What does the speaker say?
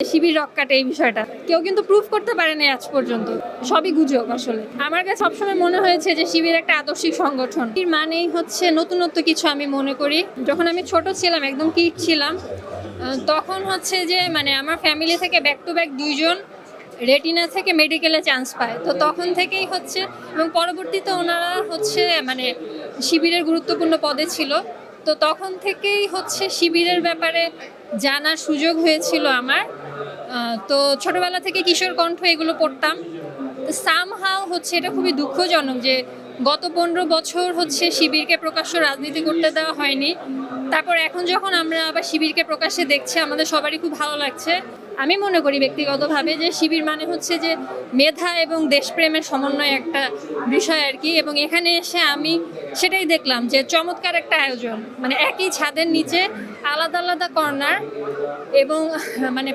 শিবির rock কাটে এই বিষয়টা কেউ কিন্তু প্রুফ করতে পারেনি আজ পর্যন্ত, সবই গুজব। আসলে আমার কাছে সবসময় মনে হয়েছে যে শিবির একটা আদর্শিক সংগঠন, এর মানেই হচ্ছে নতুনত্ব কিছু। আমি মনে করি যখন আমি ছোট ছিলাম, একদম কিড ছিলাম, তখন হচ্ছে যে মানে আমার ফ্যামিলি থেকে ব্যাক টু ব্যাক দুইজন রেটিনা থেকে মেডিকেলে চান্স পায়। তো তখন থেকেই হচ্ছে, এবং পরবর্তীতে ওনারা হচ্ছে মানে শিবিরের গুরুত্বপূর্ণ পদে ছিল। তো তখন থেকেই হচ্ছে শিবিরের ব্যাপারে জানার সুযোগ হয়েছিল আমার। তো ছোটবেলা থেকে কিশোর কণ্ঠ এগুলো পড়তাম। সামহাও হচ্ছে এটা খুবই দুঃখজনক যে গত 15 বছর হচ্ছে শিবিরকে প্রকাশ্য রাজনীতি করতে দেওয়া হয়নি। তারপর এখন যখন আমরা আবার শিবিরকে প্রকাশ্যে দেখছি, আমাদের সবারই খুব ভালো লাগছে। আমি মনে করি ব্যক্তিগতভাবে যে শিবির মানে হচ্ছে যে মেধা এবং দেশপ্রেমের সমন্বয় একটা বিষয় আর কি। এবং এখানে এসে আমি সেটাই দেখলাম যে চমৎকার একটা আয়োজন, মানে একই ছাদের নিচে আলাদা আলাদা কর্নার এবং মানে